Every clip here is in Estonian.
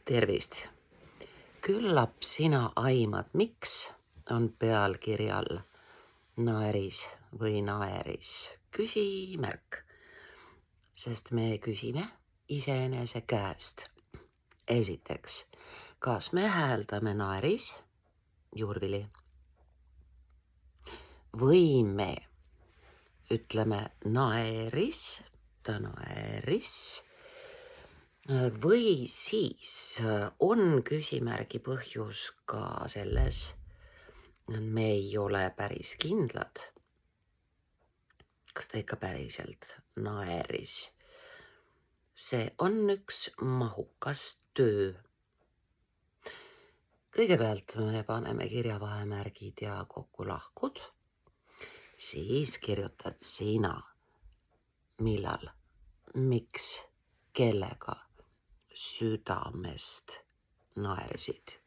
Tervist! Küllap sina aimad, miks on pealkirjal naeris või naeris küsimärk, sest me küsime iseenese käest. Esiteks, kas me hääldame naeris, juurvili, või me ütleme naeris, ta naeris, või siis on küsimärgi põhjus ka selles, me ei ole päris kindlad, kas ta ikka päriselt naeris. See on üks mahukas töö. Kõigepealt me paneme kirjavahemärgid ja kokkulahkud, siis kirjutad sina, millal, miks, kellega südamest naersid.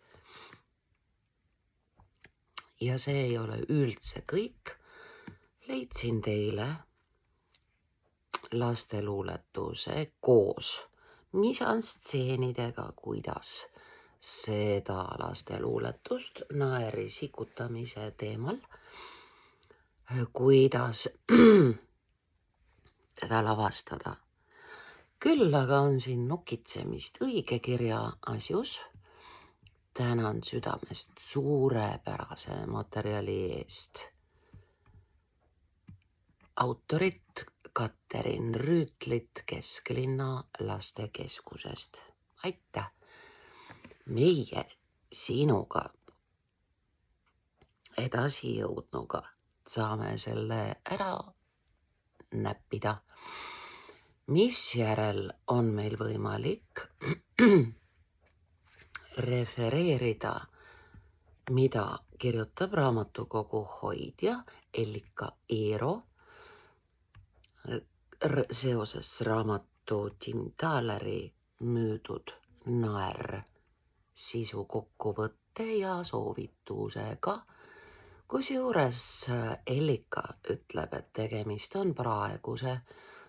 Ja see ei ole üldse kõik. Leidsin teile lasteluuletuse koos misantseenidega, kuidas seda lasteluuletust naeri sikutamise teemal, kuidas teda lavastada. Küll aga on siin nokitsemist õige kirja asjus. Tänan südamest suurepärase materjali eest. Autorit Katterin Rüütlit Kesklinna lastekeskusest. Aitäh! Meie sinuga edasi jõudnuga saame selle ära näppida, misjärel on meil võimalik refereerida, mida kirjutab raamatukogu hoidja Ellika Eero seoses raamatu Tim Thaleri müüdud naer sisu kokkuvõtte ja soovitusega, kusjuures Ellika ütleb, et tegemist on praeguse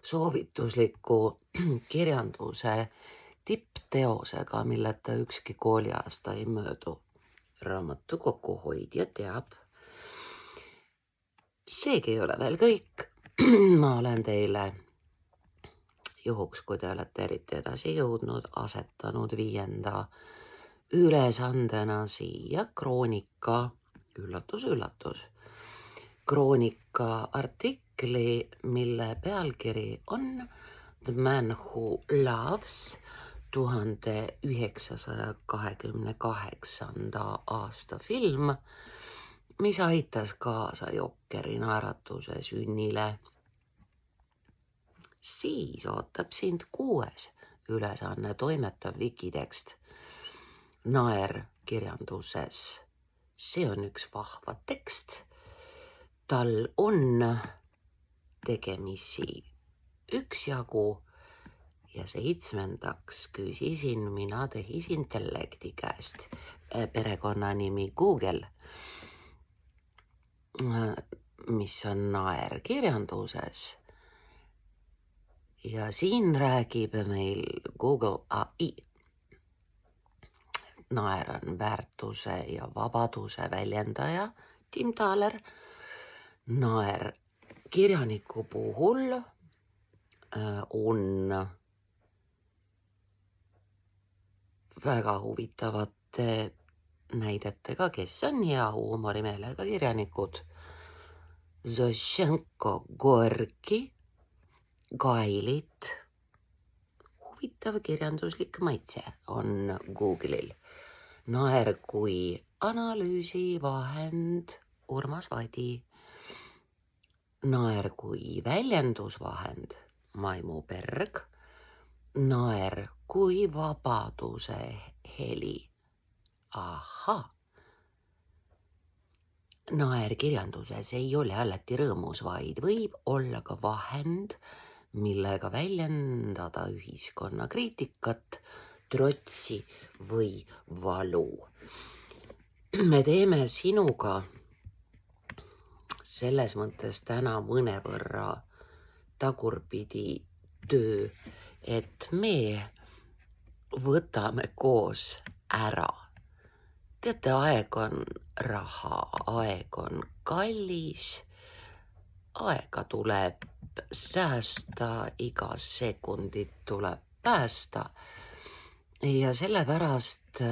soovitusliku kirjanduse tippteosega, milleta ükski kooliaasta ei möödu. Raamatukogu hoidja teab. Seegi ei ole veel kõik. Ma olen teile, juhuks kui te olete eriti edasi jõudnud, asetanud 5. ülesandena siia kroonika, üllatus, üllatus, kroonika artikli, mille pealkiri on The Man Who Loves 1928. aasta film, mis aitas kaasa Jokkeri naeratuse sünnile. Siis ootab sind 6. ülesanne, toimetav vikitekst naer kirjanduses. See on üks vahva tekst. Tal on tegemisi üksjagu ja 7. küsisin mina tehisintellekti käest, perekonnanimi Google, mis on naer kirjanduses. Ja siin räägib meil Google AI. Naer on väärtuse ja vabaduse väljendaja, Tim Thaler. Naer kirjaniku puhul on väga huvitavate näidetega, kes on hea huumorimeelega kirjanikud. Zoshenko, Gorki, Gailit. Huvitav kirjanduslik maitse on Google'il. Naer kui analüüsivahend, Urmas Vadi. Naer kui väljendusvahend, Maimu Berg. Naer kui vabaduse heli. Ahah. Naer kirjanduses ei ole alati rõõmus, vaid võib olla ka vahend, millega väljendada ühiskonna kriitikat, trotsi või valu. Me teeme sinuga selles mõttes täna mõnevõrra tagurpidi töö, et me võtame koos ära. Teate, aeg on raha, aeg on kallis, aega tuleb säästa, iga sekundit tuleb päästa ja sellepärast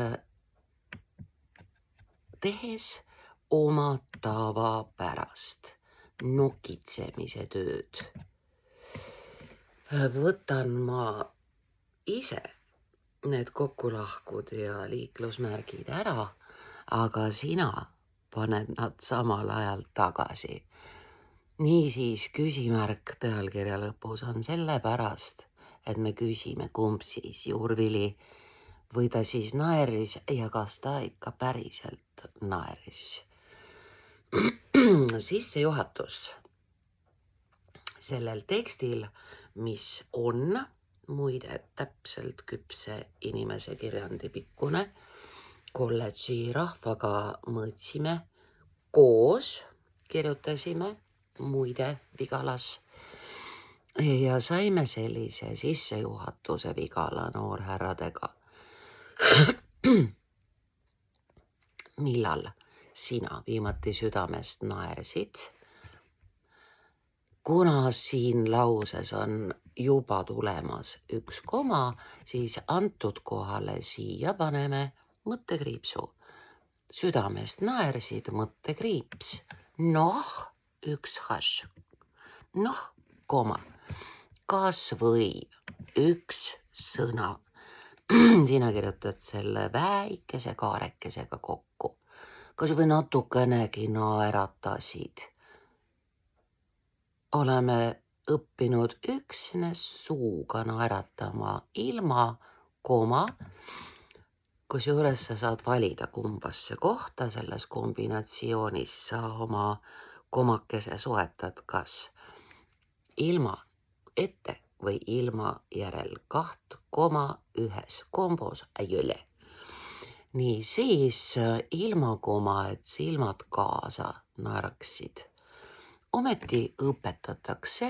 tehes oma tavapärast nokitsemise tööd võtan ma ise need kokkulahkud ja liiklusmärgid ära, aga sina paned nad samal ajal tagasi. Niisiis küsimärk pealkirja lõpus on sellepärast, et me küsime, kumb siis Jurvili või ta siis naeris ja kas ta ikka päriselt naeris. Sissejuhatus sellel tekstil, mis on muide täpselt küpse inimese kirjandi pikkune, kolledži rahvaga mõõtsime, koos kirjutasime, muide Vigalas, ja saime sellise sissejuhatuse Vigala noorhärradega. Millal sina viimati südamest naersid? Kuna siin lauses on juba tulemas üks koma, siis antud kohale siia paneme mõttekriipsu. Südamest naersid, mõttekriips. Noh, üks hash. Noh, koma. Kas või üks sõna. Sina kirjutad selle väikese kaarekesega kokku. Kas või natukenegi naeratasid. Oleme õppinud üksnes suuga naeratama ilma koma, kusjuures sa saad valida kumbasse kohta selles kombinatsioonis sa oma komakese soetad, kas ilma ette või ilma järel, 2 koma ühes kombos ei ole. Nii siis ilma koma, et silmad kaasa naeraksid. Ometi õpetatakse,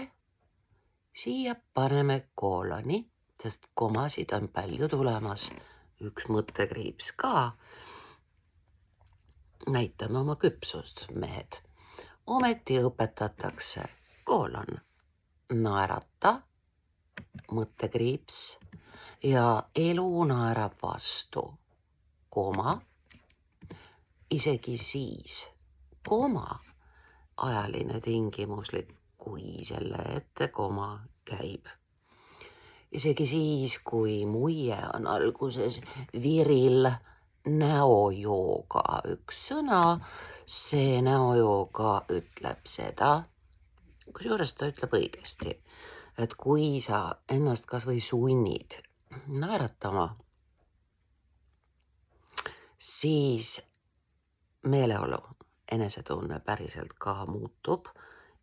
siia paneme kooloni, sest komasid on palju tulemas, üks mõttekriips ka. Näitame oma küpsust, mehed. Ometi õpetatakse koolon, naerata, mõttekriips ja elu naerab vastu, koma, isegi siis, koma, ajaline tingimuslik, kui selle ette koma käib. Isegi siis, kui muie on alguses viril, näojooga üks sõna, see näojooga ütleb seda, kusjuures ta ütleb õigesti, et kui sa ennast kas või sunnid naeratama, siis meeleolu, enesetunne päriselt ka muutub,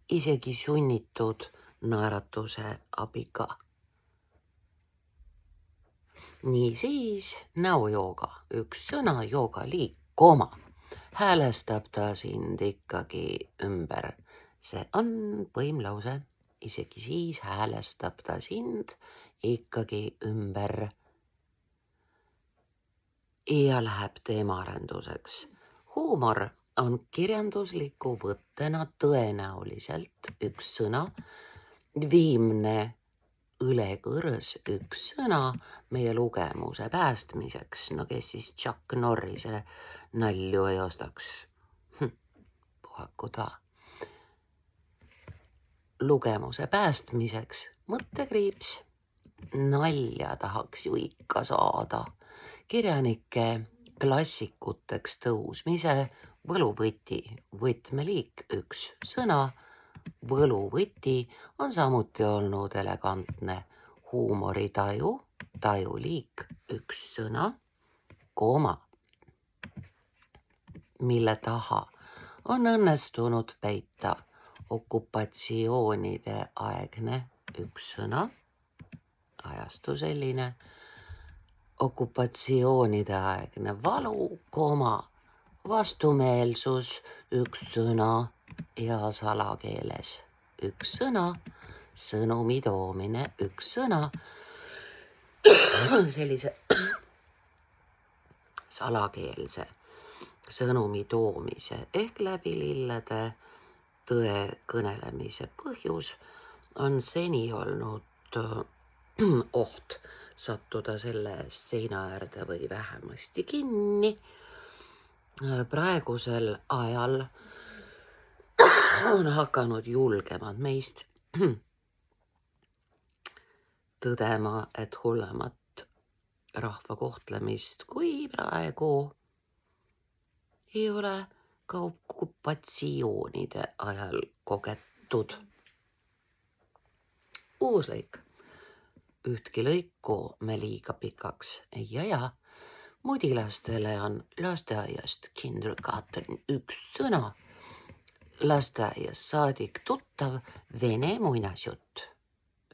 isegi sunnitud naeratuse abiga. Niisiis näojooga, üks sõna, joogaliik, koma, häälestab ta sind ikkagi ümber. See on põimlause, isegi siis häälestab ta sind ikkagi ümber. Ja läheb teemaarenduseks. Huumor on kirjandusliku võttena tõenäoliselt üks sõna, viimne õlekõrs üks sõna meie lugemuse päästmiseks. No kes siis Chuck Norrise nalju ei ostaks? Puhaku ta. Lugemuse päästmiseks mõttekriips, nalja tahaks ju ikka saada. Kirjanike klassikuteks tõusmise võluvõti, võtmeliik üks sõna, võluvõti on samuti olnud elegantne huumoritaju, tajuliik üks sõna, koma, mille taha on õnnestunud peita okupatsioonide aegne üks sõna, ajastu selline, okupatsioonide aegne valu, koma, vastumeelsus üks sõna ja salakeeles üks sõna, sõnumi toomine üks sõna. Sellise salakeelse sõnumi toomise ehk läbi lillede tõe kõnelemise põhjus on seni olnud oht sattuda selle seina äärde või vähemasti kinni. Praegusel ajal on hakanud julgemad meist tõdema, et hullemat rahva kohtlemist kui praegu ei ole ka okupatsioonide ajal kogetud. Uus lõik. Ühtki lõiku me liiga pikaks ei aja. Mudilastele on lasteaiast kindergarten üks sõna. Lasteaias saadik tuttav vene muinasjutt.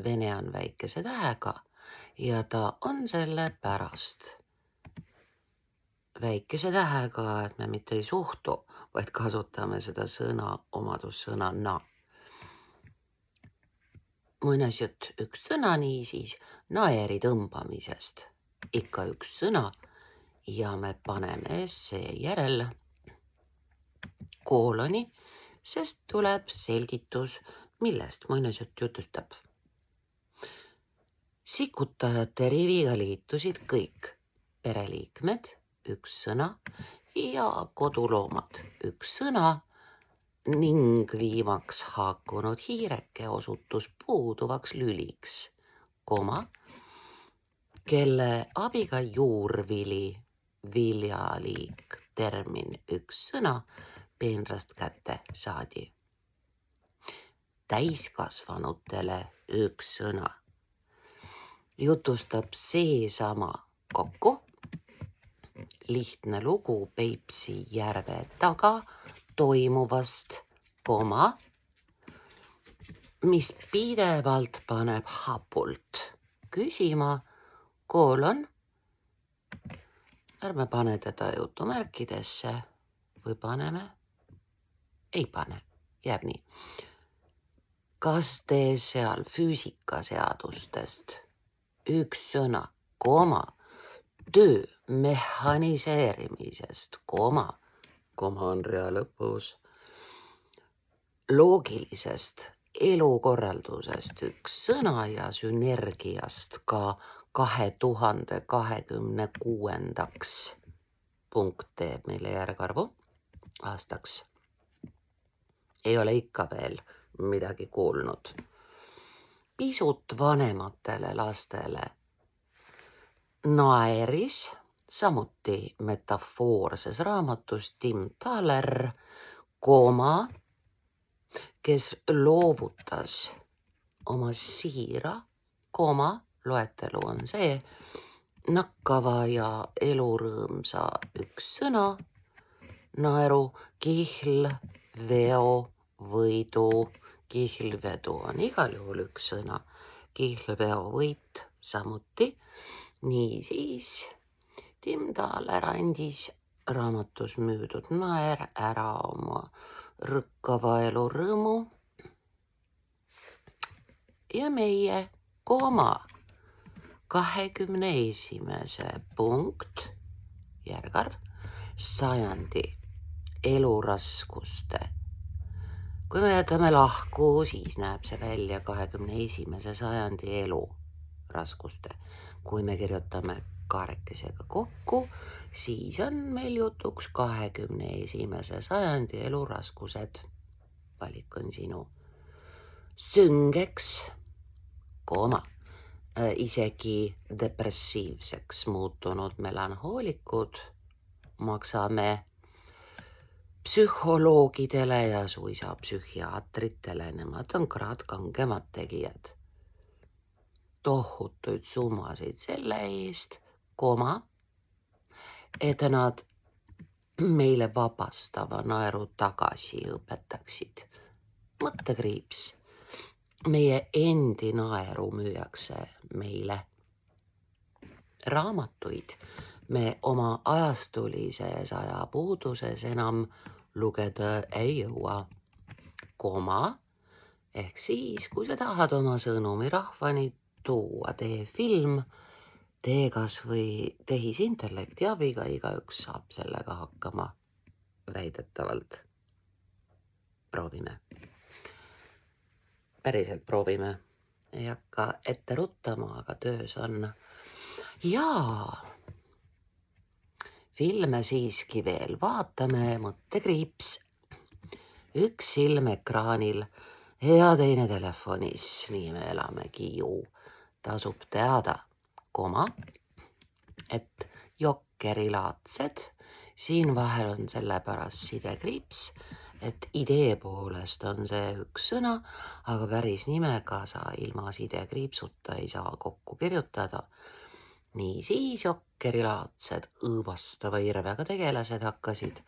Vene on väikese tähega ja ta on selle pärast. Väikese tähega, et me mitte ei suhtu, vaid kasutame seda sõna omadussõnana. Muinasjutt üks sõna, niisiis naeri tõmbamisest. Ikka üks sõna ja me paneme seejärel kooloni, sest tuleb selgitus, millest muinasjutt jutustab. Sikutajate riviga liitusid kõik pereliikmed, üks sõna, ja koduloomad, üks sõna, ning viimaks haakunud hiireke osutus puuduvaks lüliks, kelle abiga juurvili, viljaliik, termin üks sõna, peenrast kätte saadi. Täiskasvanutele üks sõna. Jutustab seesama kokku. Lihtne lugu Peipsi järve taga toimuvast, mis pidevalt paneb hapult küsima, ärme pane teda jutumärkidesse või paneme? Ei pane, jääb nii. Kas te seal füüsikaseadustest üks sõna, töö mehhaniseerimisest, koma on rea lõpus, loogilisest elukorraldusest üks sõna ja sünergiast ka 2026. punkt teeb meile järgarvu aastaks. Ei ole ikka veel midagi kuulnud. Pisut vanematele lastele naeris, samuti metafoorses raamatus Tim Thaler, kes loovutas oma siira, loetelu on see, nakkava ja elurõõmsa üks sõna, naeru, kihl, veo, võidu, kihlvedu on igal juhul üks sõna, kihlveo võit samuti. Niisiis, Tim Thaler andis raamatus müüdud naer ära oma rõkkava elu rõõmu ja meie 21. punkt, järgarv, sajandi eluraskuste. Kui me jätame lahku, siis näeb see välja 21. sajandi eluraskuste. Kui me kirjutame kaarekesega kokku, siis on meil jutuks 21. sajandi eluraskused. Valik on sinu. Süngeks, isegi depressiivseks muutunud melanhoolikud maksame psühholoogidele ja suisa psühhiaatritele, nemad on kraad kangemad tegijad. Tohutuid summasid selle eest, et nad meile vabastava naeru tagasi õpetaksid. Mõttekriips, meie endi naeru müüakse meile. Raamatuid me oma ajastulises ajapuuduses enam lugeda ei jõua, ehk siis, kui sa tahad oma sõnumi rahvani tuua, tee film tee kas või tehisintellekti abiga, igaüks saab sellega hakkama väidetavalt. Proovime. Päriselt proovime. Ei hakka ette ruttama, aga töös on. Jaa, filme siiski veel vaatame, mõttekriips. Üks silm ekraanil ja teine telefonis, nii me elamegi ju. Tasub teada, et jokkerilaadsed, siin vahel on sellepärast sidekriips, et idee poolest on see üks sõna, aga päris nimega sa ilma sidekriipsuta ei saa kokku kirjutada. Niisiis jokkerilaadsed õõvastava irvega tegelased hakkasid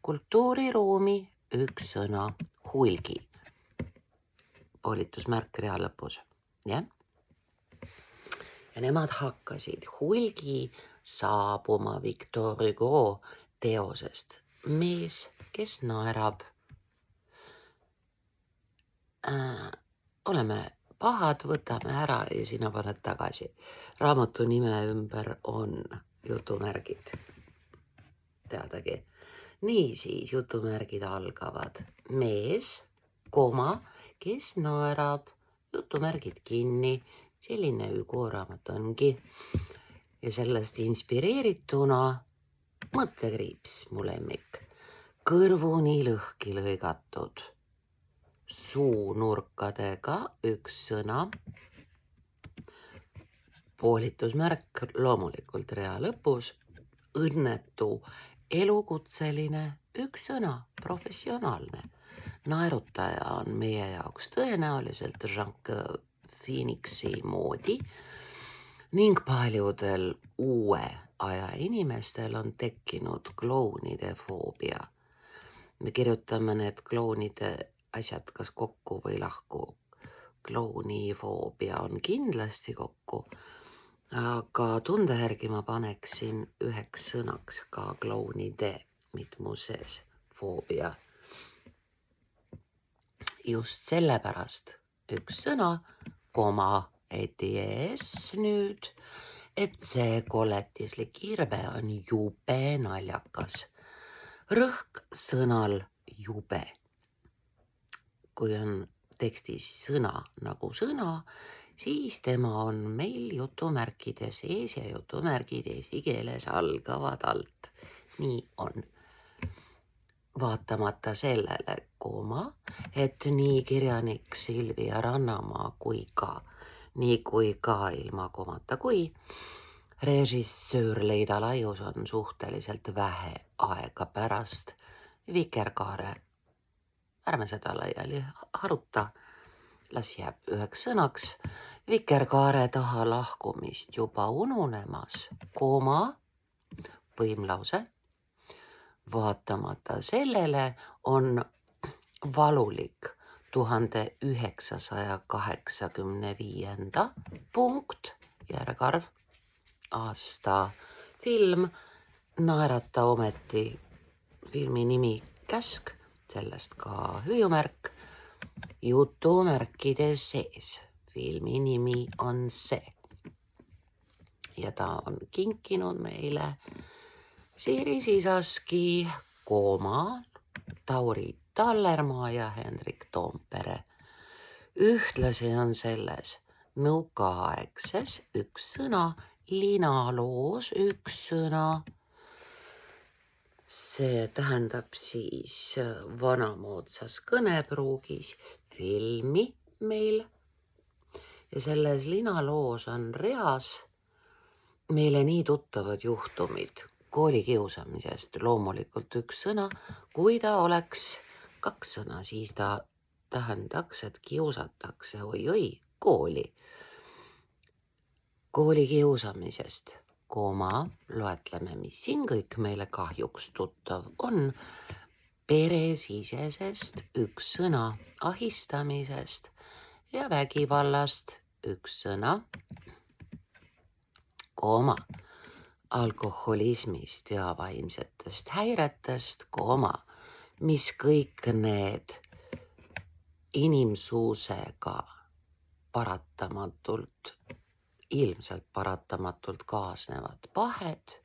kultuuriruumi üks sõna hulgi. Poolitusmärk rea lõpus, jah? Ja nemad hakkasid hulgi saabuma Victor Hugo teosest Mees, kes naerab. Oleme pahad, võtame ära ja sina paned tagasi. Raamatu nime ümber on jutumärgid. Teadagi. Niisiis jutumärgid algavad. Mees, kes naerab, jutumärgid kinni. Selline Hugo raamat ongi. Ja sellest inspireerituna mõttekriips, mu lemmik. Kõrvuni lõhki lõigatud. Suunurkadega üks sõna. Poolitusmärk loomulikult rea lõpus. Õnnetu, elukutseline, üks sõna, professionaalne. Naerutaja on meie jaoks tõenäoliselt Jean Phoenixi moodi ning paljudel uue aja inimestel on tekkinud klounide foobia. Me kirjutame need klounide asjad kas kokku või lahku. Klounifoobia on kindlasti kokku, aga tunde järgi ma paneksin üheks sõnaks ka klounide, mitmuses foobia. Just sellepärast üks sõna, et nüüd, et see koletislik irve on jube naljakas. Rõhk sõnal jube. Kui on tekstis sõna nagu sõna, siis tema on meil jutumärkide sees ja jutumärgid eesti keeles algavad alt. Nii on. Vaatamata sellele, et nii kirjanik Silvia Rannamaa kui ka ilma komata režissöör Leida Laius on suhteliselt vähe aega pärast Vikerkaare. Ärme seda laiali haruta, las jääb üheks sõnaks. Vikerkaare taha lahkumist juba ununemas, põimlause. Vaatamata sellele on valulik 1985. punkt, järgarv, aasta film, naerata ometi, filmi nimi Käsk, sellest ka hüüumärk, jutumärkide sees, filmi nimi on see. Ja ta on kinkinud meile Siiri Sisaski, Tauri Tallermaa ja Hendrik Toompere. Ühtlasi on selles nõukaaegses üks sõna, linaloos üks sõna. See tähendab siis vanamoodsas kõnepruugis filmi meil. Ja selles linaloos on reas meile nii tuttavad juhtumid. Koolikiusamisest loomulikult üks sõna, kui ta oleks kaks sõna, siis ta tähendaks, et kiusatakse, kooli. Koolikiusamisest, loetleme, mis siin kõik meile kahjuks tuttav on, peresisesest üks sõna, ahistamisest ja vägivallast üks sõna, alkoholismist ja vaimsetest häiretest, mis kõik need inimsusega paratamatult ilmselt paratamatult kaasnevad pahed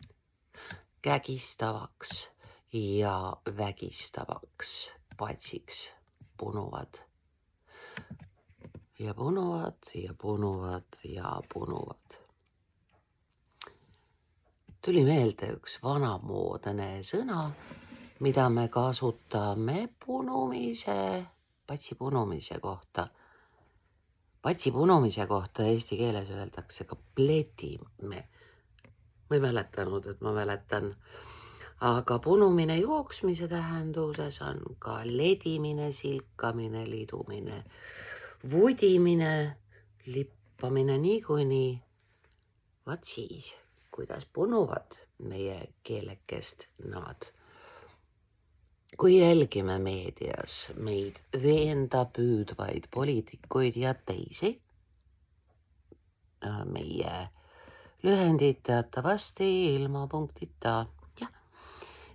kägistavaks ja vägistavaks patsiks punuvad ja punuvad ja punuvad ja punuvad. Tuli meelde üks vanamoodne sõna, mida me kasutame patsi punumise kohta. Patsi punumise kohta eesti keeles öeldakse ka pletime. Ma ei mäletanud, et ma mäletan. Aga punumine jooksmise tähenduses on ka ledimine, silkamine, lidumine, vudimine, lippamine niikuinii. Vaat siis, kuidas punuvad meie keelekest nad. Kui jälgime meedias meid veenda püüdvaid poliitikuid ja teisi, meie lühendid teatavasti ilma punktita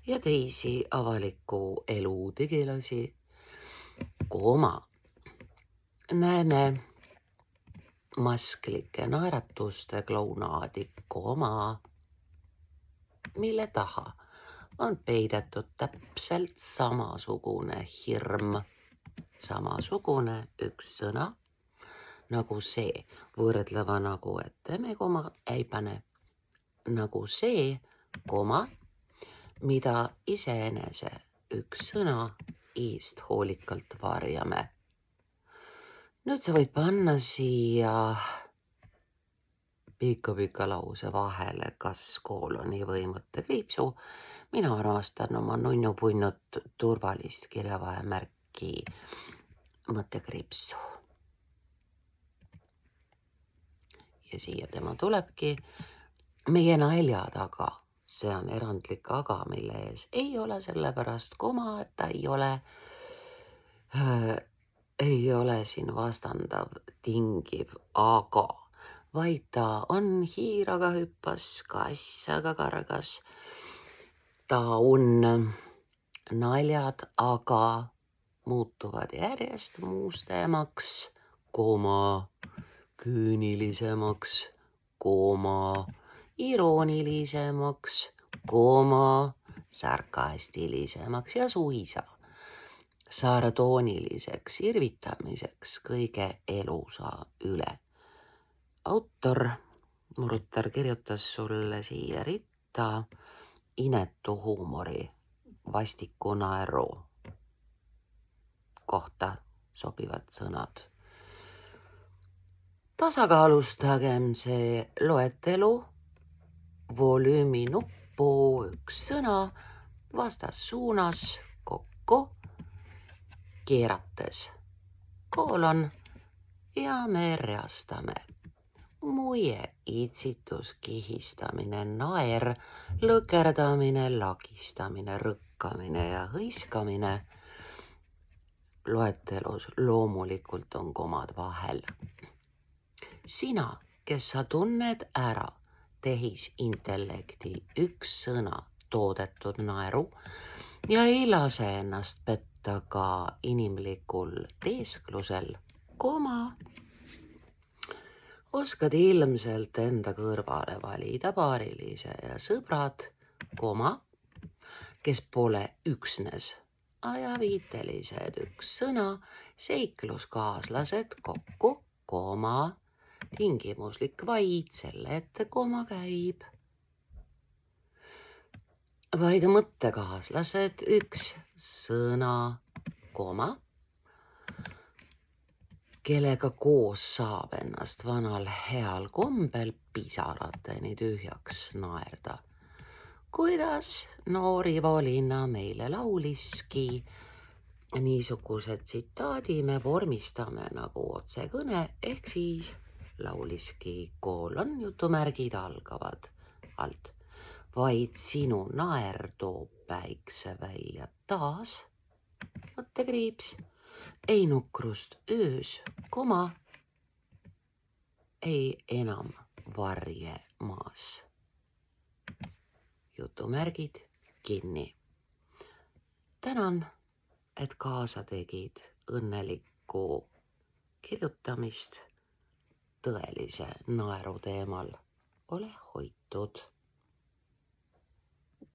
ja teisi avaliku elu tegelasi, näeme masklike naeratuste klounaadi, mille taha on peidetud täpselt samasugune hirm, samasugune üks sõna, nagu see, võrdleva nagu, et me koma ei pane, nagu see, mida iseenese üks sõna eest hoolikalt varjame. Nüüd sa võid panna siia pika lause vahele kas kooloni või mõttekriipsu. Mina armastan oma nunnu-punnut turvalist kirjavahemärki mõttekriipsu. Ja siia tema tulebki meie nalja taga. See on erandlik aga, mille ees ei ole sellepärast koma, et ta ei ole siin vastandav, tingiv aga, vaid ta on hiiraga hüppas, kassaga kargas. Ta on naljad, aga muutuvad järjest muustemaks, küünilisemaks, iroonilisemaks, sarkastilisemaks ja suisa sardooniliseks irvitamiseks kõige elusa üle. Autor Murrutar kirjutas sulle siia ritta inetu huumori, vastiku naeru kohta sobivad sõnad. Tasakaalustagem see loetelu volüümi nuppu üks sõna vastassuunas kokku keerates, ja me reastame. Muie itsitus, kihistamine, naer, lõkerdamine, lagistamine, rõkkamine ja hõiskamine. Loetelus loomulikult on komad vahel. Sina, kes sa tunned ära tehisintellekti üks sõna toodetud naeru ja ei lase ennast petta ka inimlikul teesklusel, oskad ilmselt enda kõrvale valida paarilise ja sõbrad, kes pole üksnes ajaviitelised üks sõna, seikluskaaslased kokku, tingimuslik vaid selle ette koma käib. Vaid mõttekaaslased üks sõna, kellega koos saab ennast vanal heal kombel pisarateni tühjaks naerda. Kuidas noor Ivo Linna meile lauliski, niisuguse tsitaadi me vormistame nagu otsekõne, ehk siis lauliski jutumärgid algavad alt. Vaid sinu naer toob päikse välja taas, mõttekriips, ei nukrust öös, ei enam varje maas. Jutumärgid kinni. Tänan, et kaasa tegid õnnelikku kirjutamist tõelise naeru teemal. Ole hoitud!